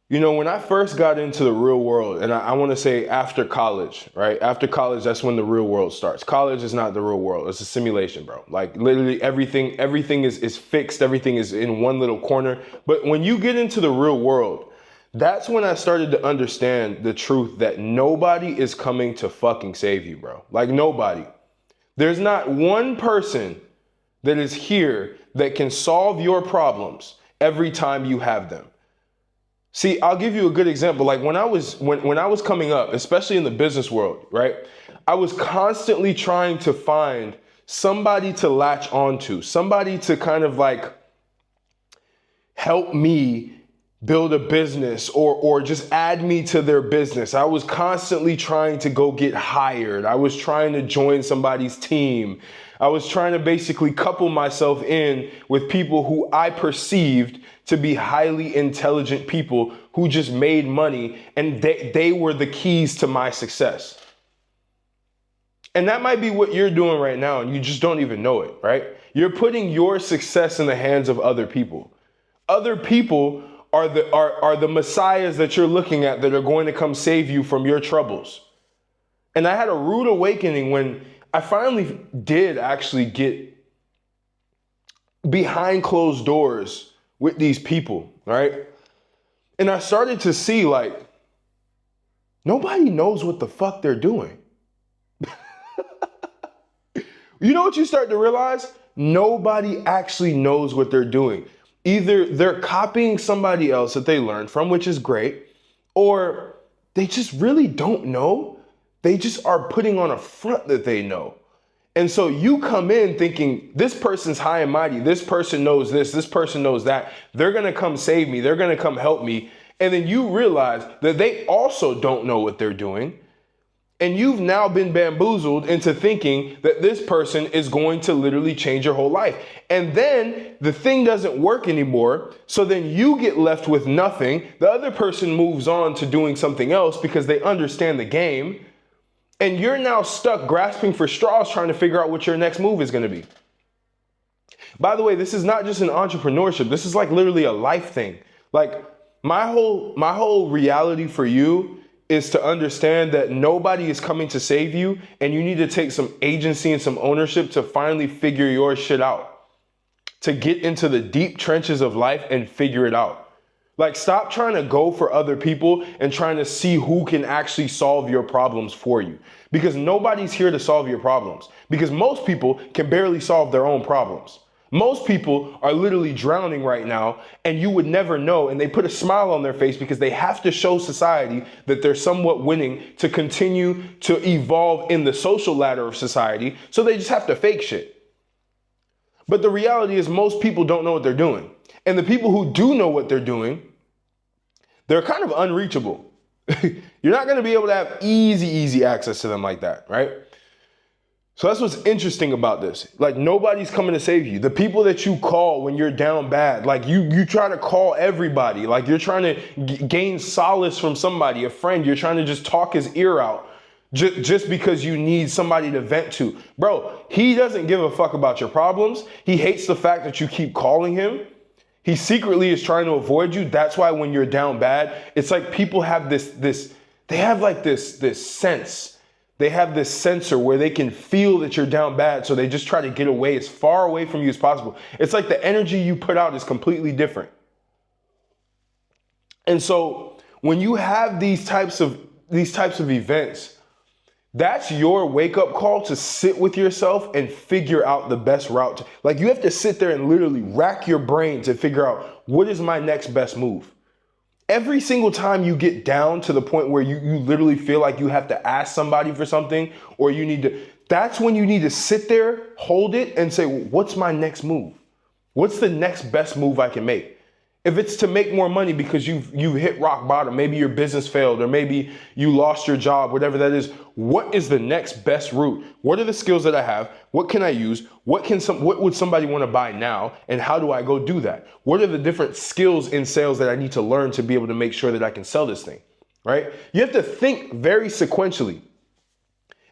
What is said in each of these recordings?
You know, when I first got into the real world, and I want to say after college, right? After college, that's when the real world starts. College is not the real world. It's a simulation, bro. Like literally everything is fixed. Everything is in one little corner. But when you get into the real world, that's when I started to understand the truth that nobody is coming to fucking save you, bro. Like nobody. There's not one person that is here that can solve your problems every time you have them. See, I'll give you a good example. Like when I was coming up, especially in the business world, right? I was constantly trying to find somebody to latch onto, somebody to kind of like help me build a business or just add me to their business. I was constantly trying to go get hired. I was trying to join somebody's team. I was trying to basically couple myself in with people who I perceived to be highly intelligent people who just made money, and they were the keys to my success. And that might be what you're doing right now, and you just don't even know it, right? You're putting your success in the hands of other people. Other people are the messiahs that you're looking at that are going to come save you from your troubles. And I had a rude awakening when I finally did actually get behind closed doors with these people, right? And I started to see like, nobody knows what the fuck they're doing. You know what you start to realize? Nobody actually knows what they're doing. Either they're copying somebody else that they learned from, which is great, or they just really don't know. They just are putting on a front that they know. And so you come in thinking this person's high and mighty. This person knows this person knows that. They're going to come save me. They're going to come help me. And then you realize that they also don't know what they're doing. And you've now been bamboozled into thinking that this person is going to literally change your whole life. And then the thing doesn't work anymore. So then you get left with nothing. The other person moves on to doing something else because they understand the game. And you're now stuck grasping for straws trying to figure out what your next move is going to be. By the way, this is not just an entrepreneurship. This is like literally a life thing. Like my whole reality for you is to understand that nobody is coming to save you, and you need to take some agency and some ownership to finally figure your shit out, to get into the deep trenches of life and figure it out. Like stop trying to go for other people and trying to see who can actually solve your problems for you, because nobody's here to solve your problems, because most people can barely solve their own problems. Most people are literally drowning right now, and you would never know, and they put a smile on their face because they have to show society that they're somewhat winning to continue to evolve in the social ladder of society, so they just have to fake shit. But the reality is most people don't know what they're doing. And the people who do know what they're doing, they're kind of unreachable. You're not going to be able to have easy access to them like that, right? So that's what's interesting about this. Like nobody's coming to save you. The people that you call when you're down bad, like you try to call everybody, like you're trying to gain solace from somebody, a friend, you're trying to just talk his ear out just because you need somebody to vent to. Bro, he doesn't give a fuck about your problems. He hates the fact that you keep calling him. He secretly is trying to avoid you. That's why when you're down bad, it's like people have this sense. They have this sensor where they can feel that you're down bad, so they just try to get away as far away from you as possible. It's like the energy you put out is completely different. And so when you have these types of events, that's your wake-up call to sit with yourself and figure out the best route. Like you have to sit there and literally rack your brain to figure out what is my next best move. Every single time you get down to the point where you literally feel like you have to ask somebody for something, or that's when you need to sit there, hold it, and say, what's my next move? What's the next best move I can make? If it's to make more money because you've hit rock bottom, maybe your business failed, or maybe you lost your job, whatever that is, what is the next best route? What are the skills that I have? What can I use? What would somebody want to buy now? And how do I go do that? What are the different skills in sales that I need to learn to be able to make sure that I can sell this thing, right? You have to think very sequentially.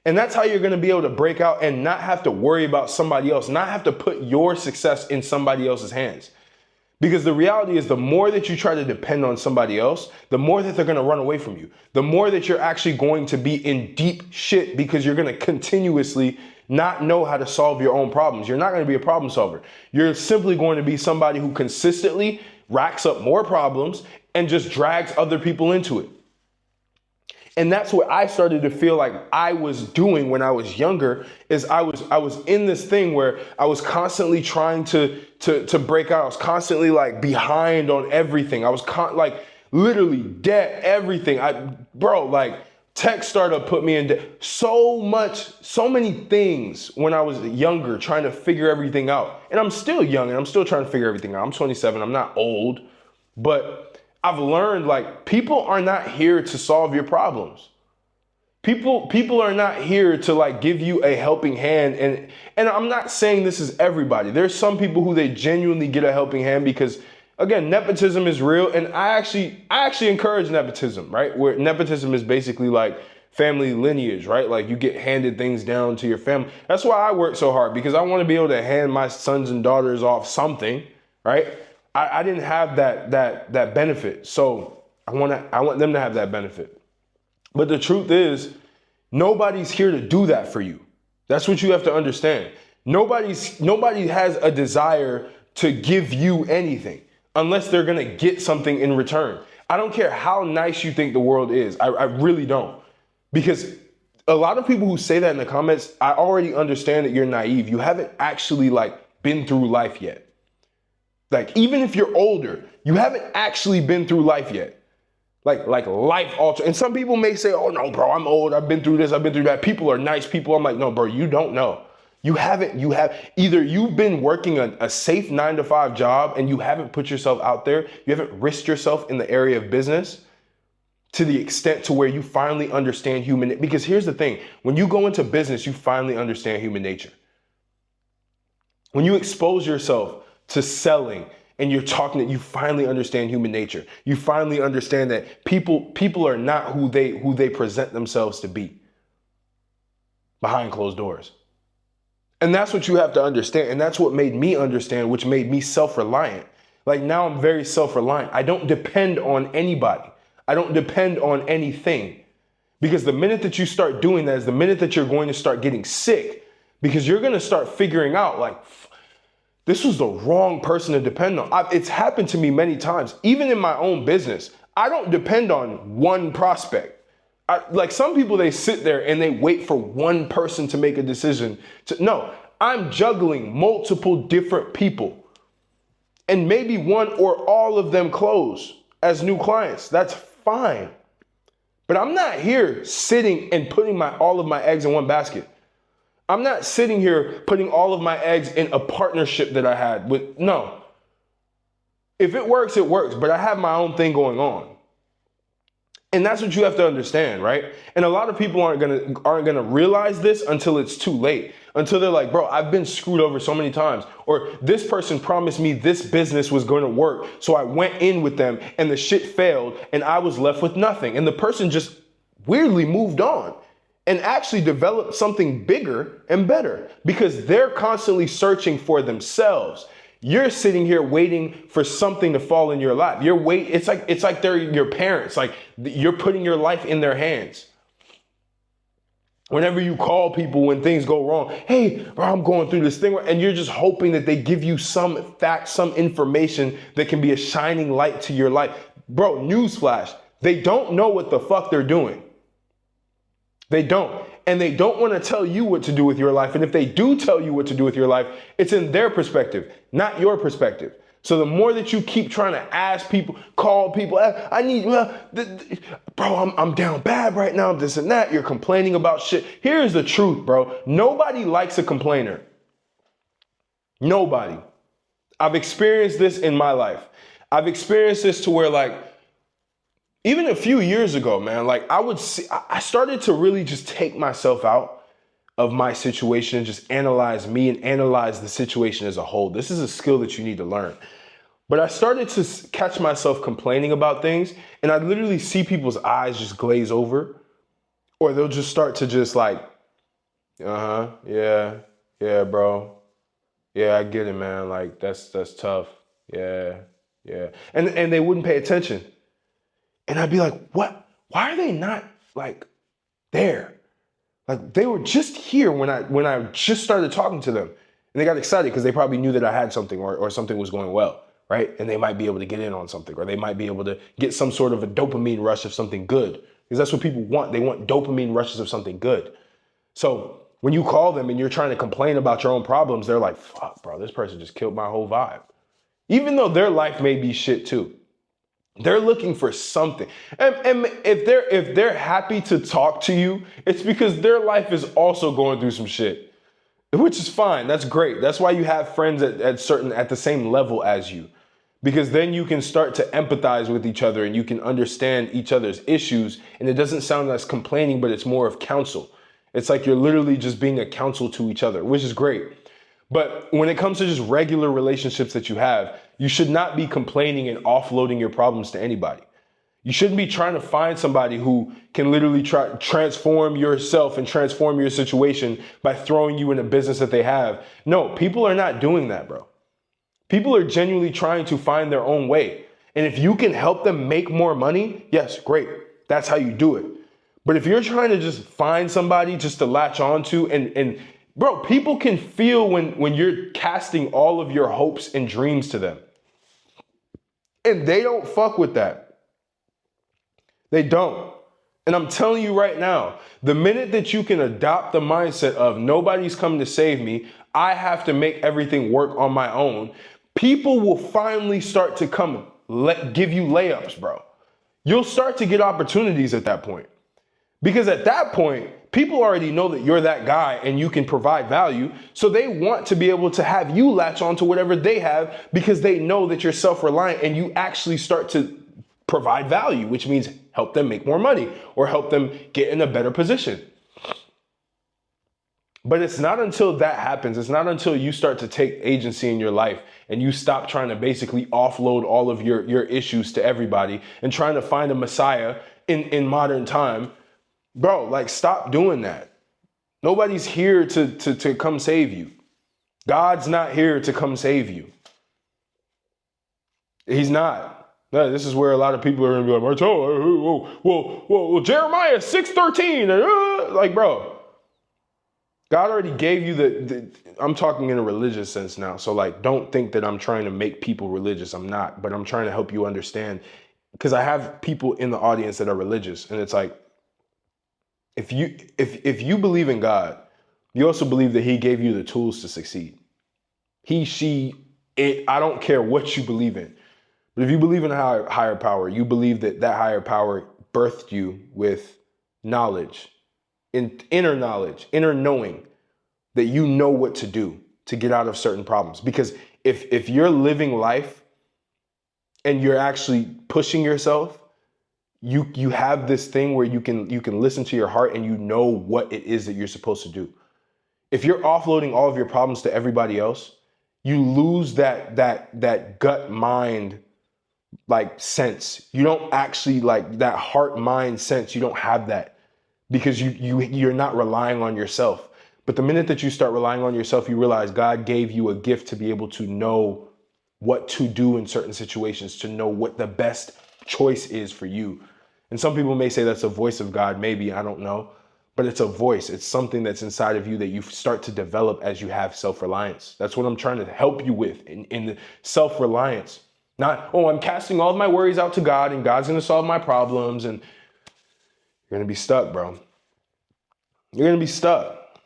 And that's how you're going to be able to break out and not have to worry about somebody else, not have to put your success in somebody else's hands. Because the reality is the more that you try to depend on somebody else, the more that they're going to run away from you. The more that you're actually going to be in deep shit because you're going to continuously not know how to solve your own problems. You're not going to be a problem solver. You're simply going to be somebody who consistently racks up more problems and just drags other people into it. And that's what I started to feel like I was doing when I was younger, is I was in this thing where I was constantly trying to break out. I was constantly like behind on everything. I was like literally debt, everything. Like tech startup put me in debt. So many things when I was younger, trying to figure everything out. And I'm still young and I'm still trying to figure everything out. I'm 27, I'm not old, but I've learned like people are not here to solve your problems. People are not here to like give you a helping hand. And I'm not saying this is everybody. There's some people who they genuinely get a helping hand because, again, nepotism is real. And I actually encourage nepotism, right? Where nepotism is basically like family lineage, right? Like you get handed things down to your family. That's why I work so hard, because I want to be able to hand my sons and daughters off something, right? I didn't have that benefit. So I want them to have that benefit. But the truth is, nobody's here to do that for you. That's what you have to understand. Nobody has a desire to give you anything unless they're going to get something in return. I don't care how nice you think the world is. I really don't. Because a lot of people who say that in the comments, I already understand that you're naive. You haven't actually like been through life yet. Like, even if you're older, you haven't actually been through life yet. Like life altering. And some people may say, oh no, bro, I'm old. I've been through this. I've been through that. People are nice people. I'm like, no, bro, you don't know. Either you've been working a safe 9-to-5 job and you haven't put yourself out there. You haven't risked yourself in the area of business to the extent to where you finally understand because here's the thing. When you go into business, you finally understand human nature. When you expose yourself to selling and you're talking, that you finally understand human nature. You finally understand that people are not who they present themselves to be behind closed doors. And that's what you have to understand. And that's what made me understand, which made me self-reliant. Like now I'm very self-reliant. I don't depend on anybody. I don't depend on anything. Because the minute that you start doing that is the minute that you're going to start getting sick, because you're going to start figuring out like, this was the wrong person to depend on. It's happened to me many times, even in my own business. I don't depend on one prospect. Like some people, they sit there and they wait for one person to make a decision. No, I'm juggling multiple different people. And maybe one or all of them close as new clients. That's fine. But I'm not here sitting and putting all of my eggs in one basket. I'm not sitting here putting all of my eggs in a partnership that I had with, no. If it works, it works, but I have my own thing going on. And that's what you have to understand, right? And a lot of people aren't gonna realize this until it's too late. Until they're like, bro, I've been screwed over so many times. Or this person promised me this business was gonna work, so I went in with them and the shit failed and I was left with nothing. And the person just weirdly moved on and actually develop something bigger and better because they're constantly searching for themselves. You're sitting here waiting for something to fall in your lap. It's like they're your parents. Like you're putting your life in their hands. Whenever you call people when things go wrong, hey, bro, I'm going through this thing, and you're just hoping that they give you some facts, some information that can be a shining light to your life. Bro, newsflash, they don't know what the fuck they're doing. They don't. And they don't want to tell you what to do with your life. And if they do tell you what to do with your life, it's in their perspective, not your perspective. So the more that you keep trying to ask people, call people, I need, bro, I'm down bad right now, this and that. You're complaining about shit. Here's the truth, bro. Nobody likes a complainer. Nobody. I've experienced this in my life. I've experienced this to where like, even a few years ago, man, like I started to really just take myself out of my situation and just analyze me and analyze the situation as a whole. This is a skill that you need to learn. But I started to catch myself complaining about things, and I literally see people's eyes just glaze over, or they'll just start to just like, yeah, bro. Yeah, I get it, man. Like that's tough. Yeah. Yeah. And they wouldn't pay attention. And I'd be like, what? Why are they not like there? Like they were just here when I just started talking to them. And they got excited because they probably knew that I had something or something was going well, right? And they might be able to get in on something, or they might be able to get some sort of a dopamine rush of something good. Because that's what people want. They want dopamine rushes of something good. So when you call them and you're trying to complain about your own problems, they're like, fuck, bro, this person just killed my whole vibe. Even though their life may be shit too. They're looking for something. And if they're happy to talk to you, it's because their life is also going through some shit, which is fine. That's great. That's why you have friends at the same level as you, because then you can start to empathize with each other and you can understand each other's issues. And it doesn't sound as complaining, but it's more of counsel. It's like you're literally just being a counsel to each other, which is great. But when it comes to just regular relationships that you have, you should not be complaining and offloading your problems to anybody. You shouldn't be trying to find somebody who can literally transform yourself and transform your situation by throwing you in a business that they have. No, people are not doing that, bro. People are genuinely trying to find their own way. And if you can help them make more money, yes, great. That's how you do it. But if you're trying to just find somebody just to latch onto and bro, people can feel when you're casting all of your hopes and dreams to them. And they don't fuck with that. They don't. And I'm telling you right now, the minute that you can adopt the mindset of nobody's coming to save me, I have to make everything work on my own, people will finally start to come give you layups, bro. You'll start to get opportunities at that point. Because at that point, people already know that you're that guy and you can provide value. So they want to be able to have you latch on to whatever they have because they know that you're self-reliant and you actually start to provide value, which means help them make more money or help them get in a better position. But it's not until that happens, it's not until you start to take agency in your life and you stop trying to basically offload all of your issues to everybody and trying to find a messiah in modern time. Bro, like, stop doing that. Nobody's here to come save you. God's not here to come save you. He's not. No, this is where a lot of people are going to be like, Martel, well, Jeremiah 6:13. Like, bro, God already gave you I'm talking in a religious sense now. So, like, don't think that I'm trying to make people religious. I'm not. But I'm trying to help you understand. Because I have people in the audience that are religious. And it's like, if you believe in God, you also believe that he gave you the tools to succeed. He, she, it, I don't care what you believe in. But if you believe in a higher power, you believe that higher power birthed you with knowledge, inner knowledge, inner knowing that you know what to do to get out of certain problems. Because if you're living life and you're actually pushing yourself, you have this thing where you can listen to your heart and you know what it is that you're supposed to do. If you're offloading all of your problems to everybody else, you lose that gut mind like sense. You don't actually, like, that heart mind sense. You don't have that because you're not relying on yourself. But the minute that you start relying on yourself, you realize God gave you a gift to be able to know what to do in certain situations, to know what the best choice is for you. And some people may say that's a voice of God. Maybe, I don't know. But it's a voice. It's something that's inside of you that you start to develop as you have self-reliance. That's what I'm trying to help you with in the self-reliance. Not, oh, I'm casting all of my worries out to God and God's going to solve my problems. And you're going to be stuck, bro. You're going to be stuck.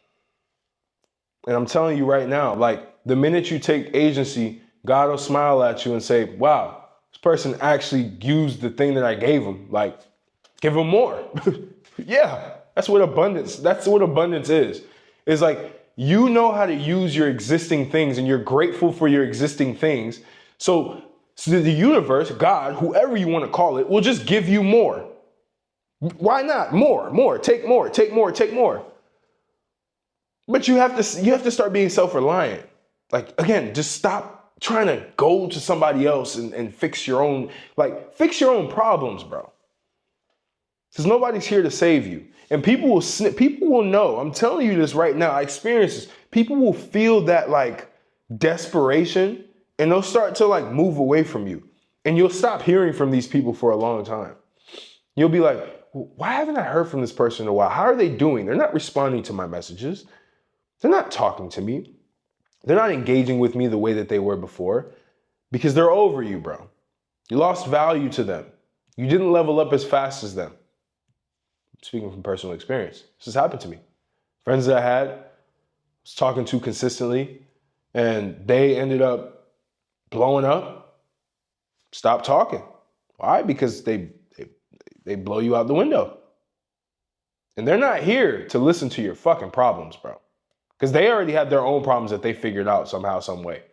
And I'm telling you right now, like, the minute you take agency, God will smile at you and say, wow, this person actually used the thing that I gave him. Like, give him more. Yeah, that's what abundance is. It's like, you know how to use your existing things and you're grateful for your existing things. So the universe, God, whoever you want to call it, will just give you more. Why not? More, take more. But you have to start being self-reliant. Like, again, just stop trying to go to somebody else and fix your own problems, bro. Because nobody's here to save you. And people will know. I'm telling you this right now. I experience this. People will feel that, like, desperation, and they'll start to, like, move away from you. And you'll stop hearing from these people for a long time. You'll be like, why haven't I heard from this person in a while? How are they doing? They're not responding to my messages. They're not talking to me. They're not engaging with me the way that they were before, because they're over you, bro. You lost value to them. You didn't level up as fast as them. Speaking from personal experience, this has happened to me. Friends that I had, was talking to consistently, and they ended up blowing up, stopped talking. Why? Because they blow you out the window. And they're not here to listen to your fucking problems, bro. Because they already had their own problems that they figured out somehow, some way.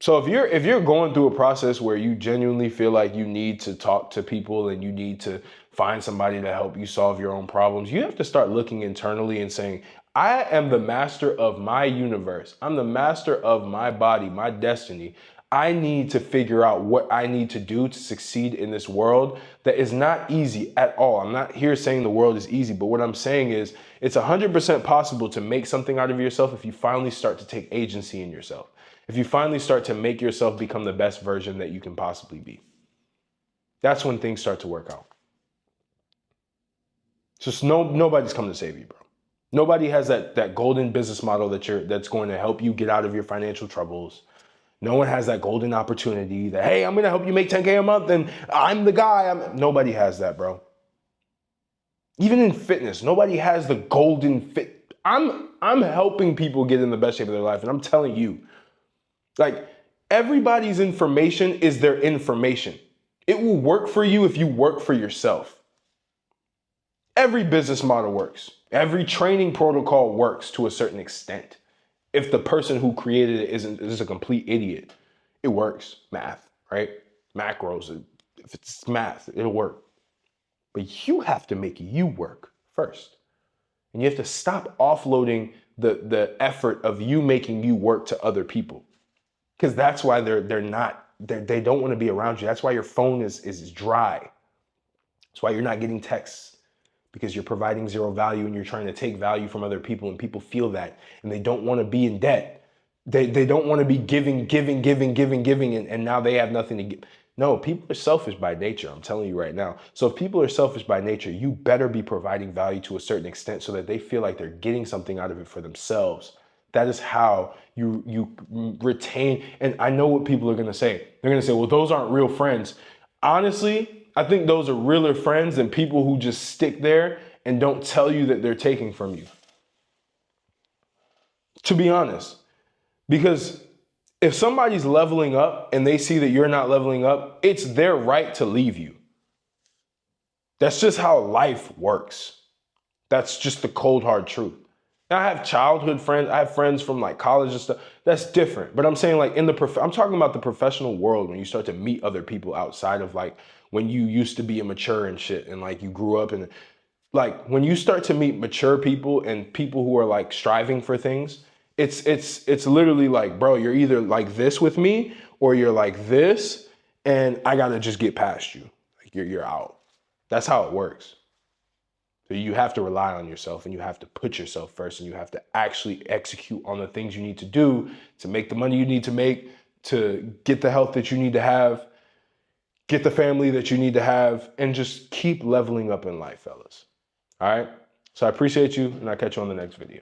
So if you're going through a process where you genuinely feel like you need to talk to people and you need to find somebody to help you solve your own problems, you have to start looking internally and saying, I am the master of my universe. I'm the master of my body, my destiny. I need to figure out what I need to do to succeed in this world that is not easy at all. I'm not here saying the world is easy, but what I'm saying is it's 100% possible to make something out of yourself if you finally start to take agency in yourself. If you finally start to make yourself become the best version that you can possibly be. That's when things start to work out. Just nobody's coming to save you, bro. Nobody has that golden business model that's going to help you get out of your financial troubles. No one has that golden opportunity that, hey, I'm going to help you make 10K a month and I'm the guy. Nobody has that, bro. Even in fitness, nobody has the golden fit. I'm helping people get in the best shape of their life, and I'm telling you, like, everybody's information is their information. It will work for you if you work for yourself. Every business model works. Every training protocol works to a certain extent. If the person who created it is a complete idiot, it works. Math, right? Macros, if it's math, it'll work. But you have to make you work first. And you have to stop offloading the effort of you making you work to other people. Because that's why they don't want to be around you. That's why your phone is dry. That's why you're not getting texts. Because you're providing zero value and you're trying to take value from other people, and people feel that and they don't want to be in debt. They don't want to be giving, and now they have nothing to give. No, people are selfish by nature. I'm telling you right now. So if people are selfish by nature, you better be providing value to a certain extent so that they feel like they're getting something out of it for themselves. That is how you retain. And I know what people are going to say. They're going to say, well, those aren't real friends. Honestly, I think those are realer friends than people who just stick there and don't tell you that they're taking from you. To be honest, because if somebody's leveling up and they see that you're not leveling up, it's their right to leave you. That's just how life works. That's just the cold, hard truth. Now, I have childhood friends. I have friends from like college and stuff. That's different. But I'm saying like I'm talking about the professional world, when you start to meet other people outside of like when you used to be immature and shit, and like you grew up, and like when you start to meet mature people and people who are like striving for things, it's literally like, bro, you're either like this with me or you're like this, and I gotta just get past you. Like you're out. That's how it works. So you have to rely on yourself, and you have to put yourself first, and you have to actually execute on the things you need to do to make the money you need to make, to get the health that you need to have, get the family that you need to have, and just keep leveling up in life, fellas. All right? So I appreciate you, and I'll catch you on the next video.